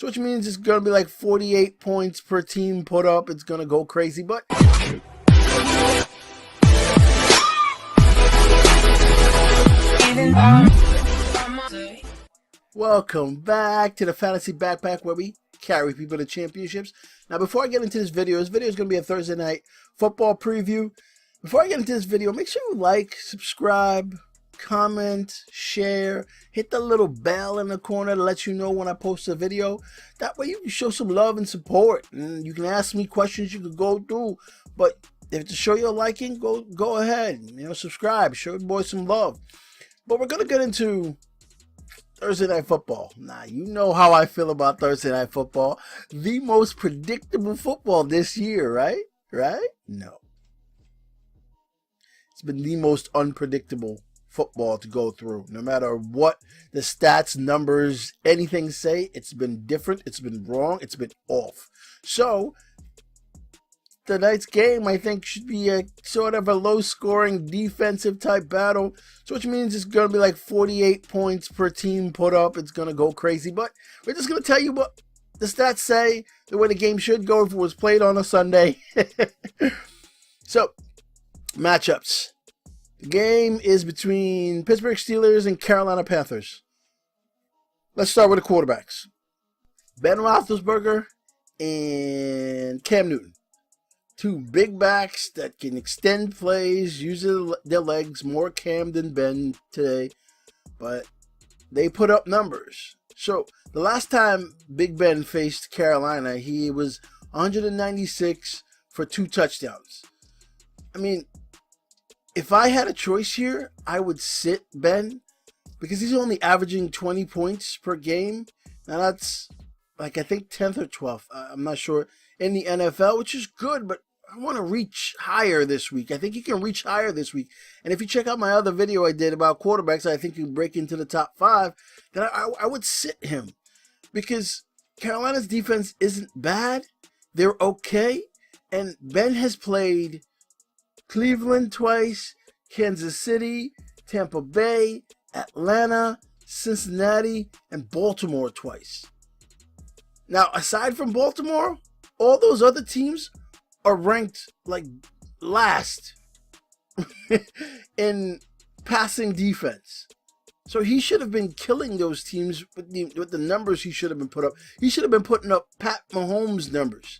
So which means it's going to be like 48 points per team put up. It's going to go crazy, but welcome back to the Fantasy Backpack, where we carry people to championships. Now, before I get into this video is going to be a Thursday night football preview. Before I get into this video, make sure you like, subscribe, comment, share, hit the little bell in the corner to let you know when I post a video. That way you can show some love and support, and you can ask me questions you can go through. But if to show your liking, go ahead, subscribe, show your boy some love. But we're gonna get into Thursday night football. Now, you know how I feel about Thursday night football. The most predictable football this year, right? No. It's been the most unpredictable football to go through. No matter what the stats, numbers, anything say, it's been different, it's been wrong, it's been off. So tonight's game, I think, should be a sort of a low-scoring defensive type battle. So which means it's going to be like 48 points per team put up. It's going to go crazy. But we're just going to tell you what the stats say, the way the game should go if it was played on a Sunday. So, matchups. The game is between Pittsburgh Steelers and Carolina Panthers. Let's start with the quarterbacks. Ben Roethlisberger and Cam Newton. Two big backs that can extend plays, use their legs, more Cam than Ben today. But they put up numbers. So the last time Big Ben faced Carolina, he was 196 for 2 touchdowns. I mean, if I had a choice here, I would sit Ben because he's only averaging 20 points per game. Now that's like, I think 10th or 12th. I'm not sure in the NFL, which is good, but I want to reach higher this week. I think he can reach higher this week. And if you check out my other video I did about quarterbacks, I think you break into the top 5, then I would sit him because Carolina's defense isn't bad. They're okay. And Ben has played Cleveland twice, Kansas City, Tampa Bay, Atlanta, Cincinnati, and Baltimore twice. Now, aside from Baltimore, all those other teams are ranked like last in passing defense. So he should have been killing those teams with the numbers he should have been put up. He should have been putting up Pat Mahomes numbers.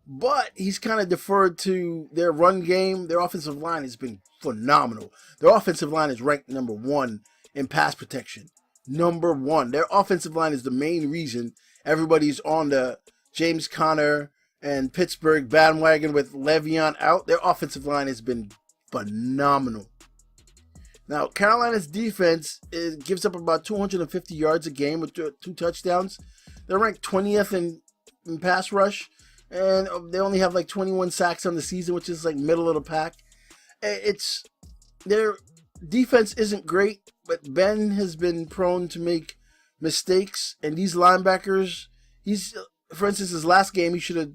But he's kind of deferred to their run game. Their offensive line has been phenomenal. Their offensive line is ranked number 1 in pass protection. Number 1. Their offensive line is the main reason everybody's on the James Conner and Pittsburgh bandwagon with Le'Veon out. Their offensive line has been phenomenal. Now, Carolina's defense gives up about 250 yards a game with 2 touchdowns. They're ranked 20th in pass rush. And they only have like 21 sacks on the season, which is like middle of the pack. Their defense isn't great, but Ben has been prone to make mistakes. And these linebackers, for instance, his last game, he should have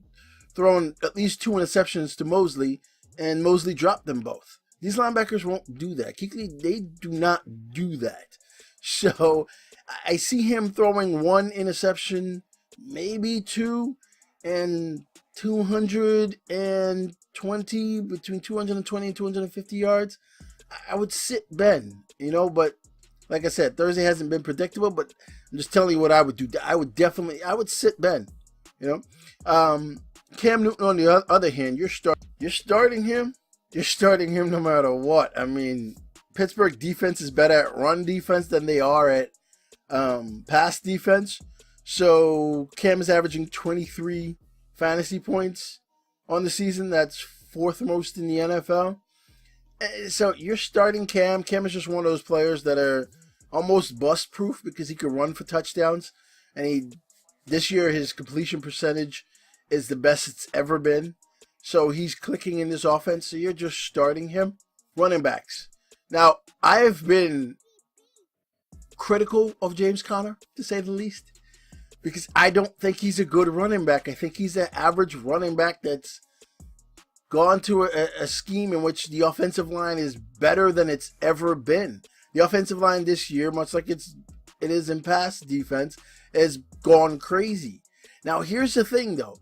thrown at least 2 interceptions to Mosley, and Mosley dropped them both. These linebackers won't do that. Kuechly, they do not do that. So I see him throwing 1 interception, maybe 2. And 220, between 220 and 250 yards, I would sit Ben, but like I said, Thursday hasn't been predictable, but I'm just telling you what I would do. I would sit Ben, Cam Newton, on the other hand, you're starting him no matter what. I mean, Pittsburgh defense is better at run defense than they are at pass defense. So Cam is averaging 23 fantasy points on the season. That's 4th most in the NFL. So you're starting Cam. Cam is just one of those players that are almost bust-proof because he can run for touchdowns. And this year his completion percentage is the best it's ever been. So he's clicking in this offense. So you're just starting him. Running backs. Now, I've been critical of James Conner, to say the least, because I don't think he's a good running back. I think he's an average running back that's gone to a scheme in which the offensive line is better than it's ever been. The offensive line this year, much like it is in pass defense, has gone crazy. Now, here's the thing, though.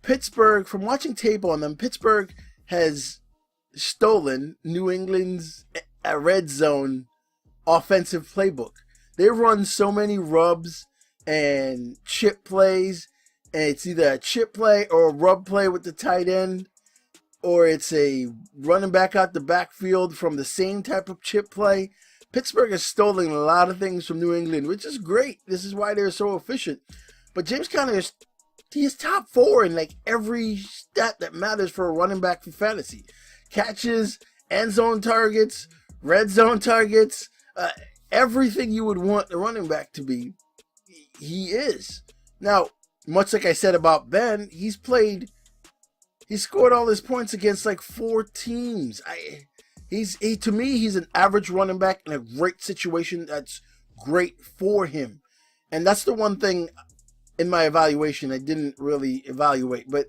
Pittsburgh, from watching tape on them, Pittsburgh has stolen New England's red zone offensive playbook. They run so many rubs and chip plays, and it's either a chip play or a rub play with the tight end, or it's a running back out the backfield from the same type of chip play. Pittsburgh has stolen a lot of things from New England, which is great. This is why they're so efficient. But James Conner is top 4 in like every stat that matters for a running back for fantasy. Catches, end zone targets, red zone targets, everything you would want a running back to be, he is. Now, much like I said about Ben, he scored all his points against like 4 teams. To me, he's an average running back in a great situation that's great for him. And that's the one thing in my evaluation I didn't really evaluate. But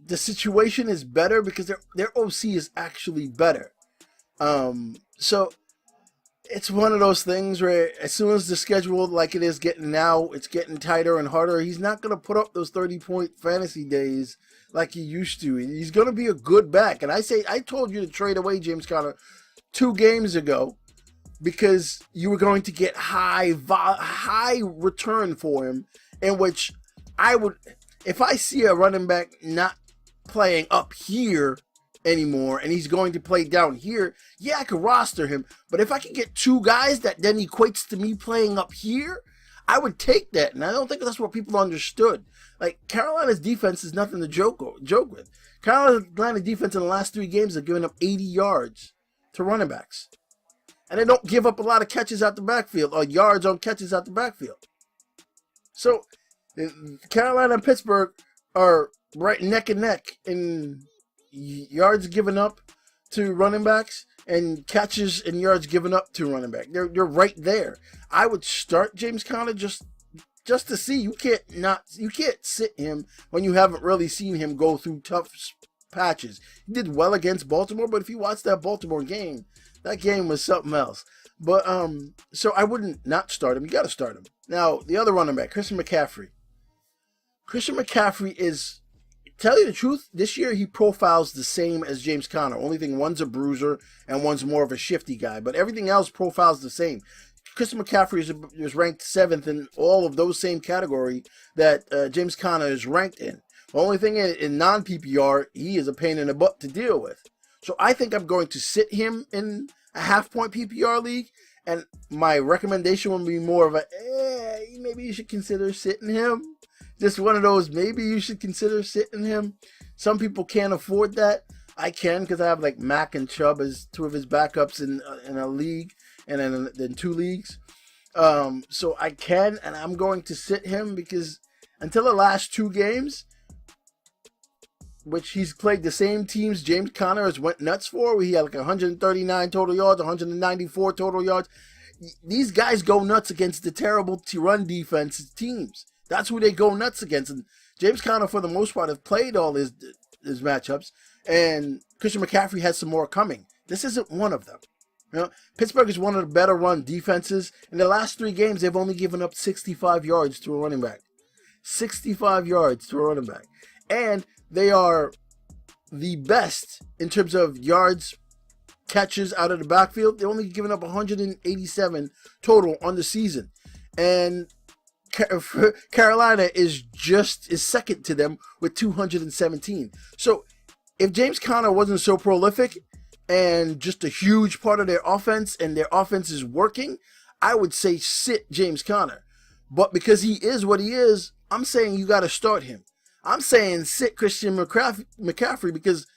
the situation is better because their OC is actually better. So it's one of those things where as soon as the schedule like it is getting now, it's getting tighter and harder. He's not going to put up those 30-point fantasy days like he used to. He's going to be a good back. And I told you to trade away James Conner 2 games ago because you were going to get high return for him, in which I would, if I see a running back not playing up here anymore and he's going to play down here, yeah, I could roster him. But if I can get 2 guys that then equates to me playing up here, I would take that. And I don't think that's what people understood. Like, Carolina's defense is nothing to joke with. Carolina's defense in the last 3 games have given up 80 yards to running backs. And they don't give up a lot of catches out the backfield or yards on catches out the backfield. So, Carolina and Pittsburgh are right neck and neck in yards given up to running backs and catches and yards given up to running back. They're right there. I would start James Conner just to see. You can't sit him when you haven't really seen him go through tough patches. He did well against Baltimore, but if you watch that Baltimore game, that game was something else. But so I wouldn't not start him. You got to start him. Now, the other running back, Christian McCaffrey. Christian McCaffrey is, tell you the truth, this year he profiles the same as James Conner. Only thing, one's a bruiser and one's more of a shifty guy. But everything else profiles the same. Christian McCaffrey is ranked 7th in all of those same category that James Conner is ranked in. The only thing in non-PPR, he is a pain in the butt to deal with. So I think I'm going to sit him in a half-point PPR league, and my recommendation would be more of maybe you should consider sitting him. Just one of those, maybe you should consider sitting him. Some people can't afford that. I can, because I have like Mack and Chubb as 2 of his backups in a league, and then 2 leagues. So I can, and I'm going to sit him because until the last 2 games, which he's played the same teams James Conner has went nuts for, where he had like 139 total yards, 194 total yards. These guys go nuts against the terrible run defense teams. That's who they go nuts against. And James Conner, for the most part, has played all his matchups, and Christian McCaffrey has some more coming. This isn't one of them. You know, Pittsburgh is one of the better run defenses. In the last 3 games, they've only given up 65 yards to a running back. 65 yards to a running back. And they are the best in terms of yards, catches out of the backfield. They're only giving up 187 total on the season. And Carolina is second to them with 217. So if James Conner wasn't so prolific and just a huge part of their offense, and their offense is working, I would say sit James Conner. But because he is what he is, I'm saying you got to start him. I'm saying sit Christian McCaffrey because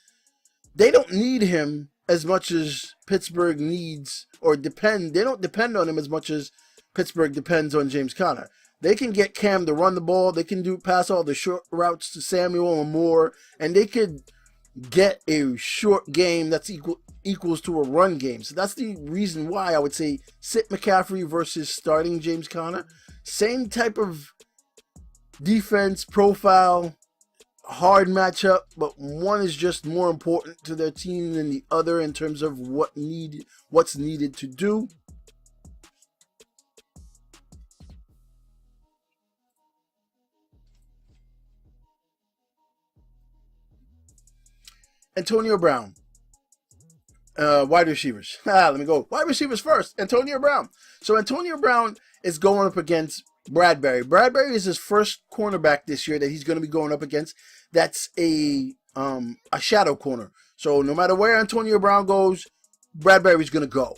they don't need him as much as Pittsburgh needs or depend. They don't depend on him as much as Pittsburgh depends on James Conner. They can get Cam to run the ball. They can pass all the short routes to Samuel and Moore, and they could get a short game that's equals to a run game. So that's the reason why I would say sit McCaffrey versus starting James Conner. Same type of defense profile, hard matchup, but one is just more important to their team than the other in terms of what's needed to do. Antonio Brown. Wide receivers. Let me go. Wide receivers first. Antonio Brown. So Antonio Brown is going up against Bradbury. Bradbury is his first cornerback this year that he's going to be going up against. That's a shadow corner. So no matter where Antonio Brown goes, Bradbury's going to go.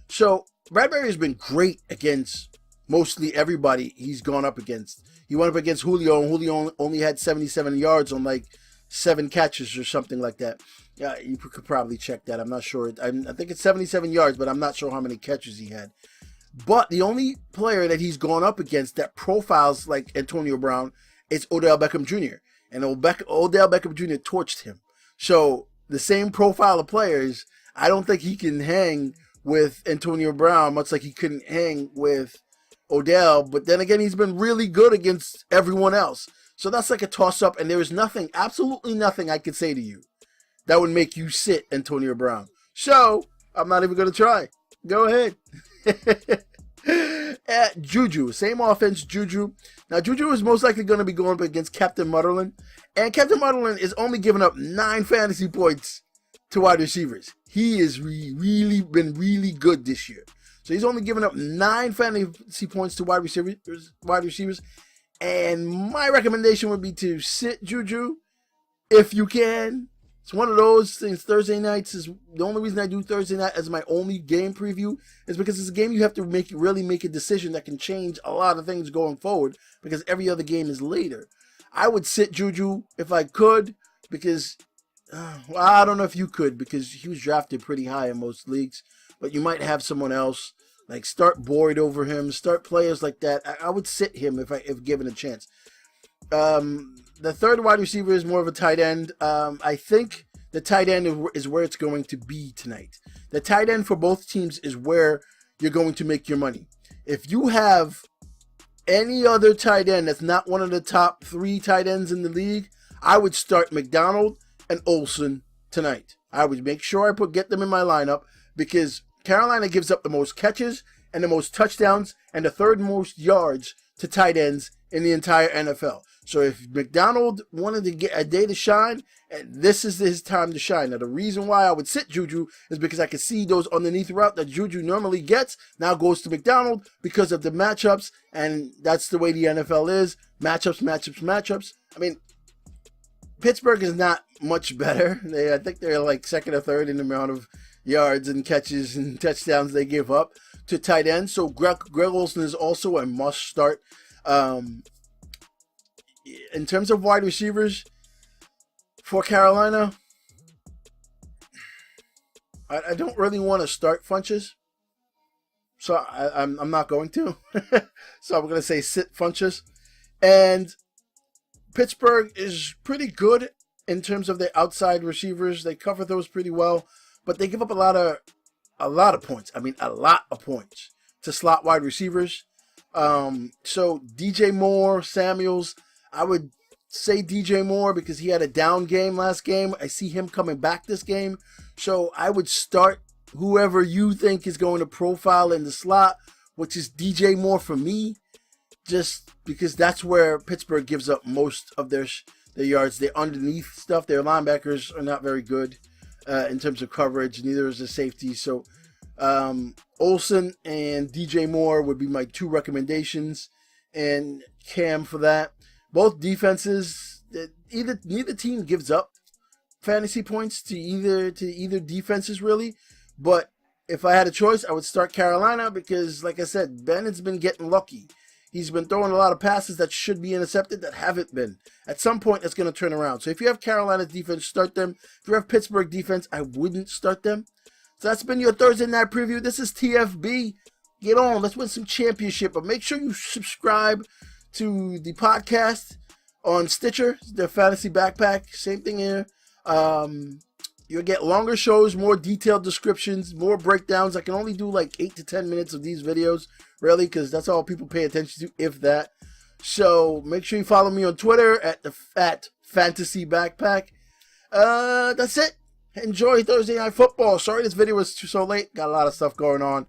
So Bradbury has been great against mostly everybody he's gone up against. He went up against Julio, and Julio only had 77 yards on like 7 catches or something like that. Yeah, you could probably check that. I'm not sure. I think it's 77 yards, but I'm not sure how many catches he had. But the only player that he's gone up against that profiles like Antonio Brown is Odell Beckham Jr. And Odell Beckham Jr. torched him. So the same profile of players, I don't think he can hang with Antonio Brown, much like he couldn't hang with Odell. But then again, he's been really good against everyone else. So that's like a toss-up, and there is nothing, absolutely nothing I could say to you that would make you sit Antonio Brown. So I'm not even going to try. Go ahead. Juju, same offense, Juju. Now, Juju is most likely going to be going up against Captain Mutterland. And Captain Mutterland is only giving up 9 fantasy points to wide receivers. He has really been really good this year. So he's only giving up 9 fantasy points to wide receivers. And my recommendation would be to sit Juju if you can. It's one of those things. Thursday nights is the only reason I do Thursday night as my only game preview is because it's a game you have to really make a decision that can change a lot of things going forward because every other game is later. I would sit Juju if I could because well, I don't know if you could because he was drafted pretty high in most leagues, but you might have someone else like start Boyd over him, start players like that. I would sit him if given a chance. The third wide receiver is more of a tight end. I think the tight end is where it's going to be tonight. The tight end for both teams is where you're going to make your money. If you have any other tight end that's not one of the top 3 tight ends in the league, I would start McDonald and Olsen tonight. I would make sure I get them in my lineup because Carolina gives up the most catches and the most touchdowns and the 3rd most yards to tight ends in the entire NFL. So if McDonald wanted to get a day to shine, this is his time to shine. Now, the reason why I would sit Juju is because I could see those underneath route that Juju normally gets now goes to McDonald because of the matchups, and that's the way the NFL is. Matchups. I mean, Pittsburgh is not much better. I think they're like 2nd or 3rd in the amount of yards and catches and touchdowns they give up to tight ends. So Greg Olsen is also a must start. In terms of wide receivers for Carolina, I don't really want to start Funches, so I'm not going to. So I'm going to say sit Funches. And Pittsburgh is pretty good in terms of their outside receivers. They cover those pretty well, but they give up a lot of points. I mean, a lot of points to slot wide receivers. So DJ Moore, Samuels, I would say DJ Moore because he had a down game last game. I see him coming back this game. So I would start whoever you think is going to profile in the slot, which is DJ Moore for me, just because that's where Pittsburgh gives up most of their yards. Their underneath stuff, their linebackers are not very good in terms of coverage. Neither is the safety. So Olsen and DJ Moore would be my 2 recommendations, and Cam for that. Both defenses, neither team gives up fantasy points to either defenses really. But if I had a choice, I would start Carolina because, like I said, Bennett's been getting lucky. He's been throwing a lot of passes that should be intercepted that haven't been. At some point, it's going to turn around. So if you have Carolina's defense, start them. If you have Pittsburgh defense, I wouldn't start them. So that's been your Thursday night preview. This is TFB. Get on. Let's win some championship. But make sure you subscribe to the podcast on Stitcher, the Fantasy Backpack. Same thing here. You'll get longer shows, more detailed descriptions, more breakdowns. I can only do like 8 to 10 minutes of these videos, really, because that's all people pay attention to, if that. So make sure you follow me on Twitter at Fantasy Backpack. That's it. Enjoy Thursday Night Football. Sorry this video was so late. Got a lot of stuff going on.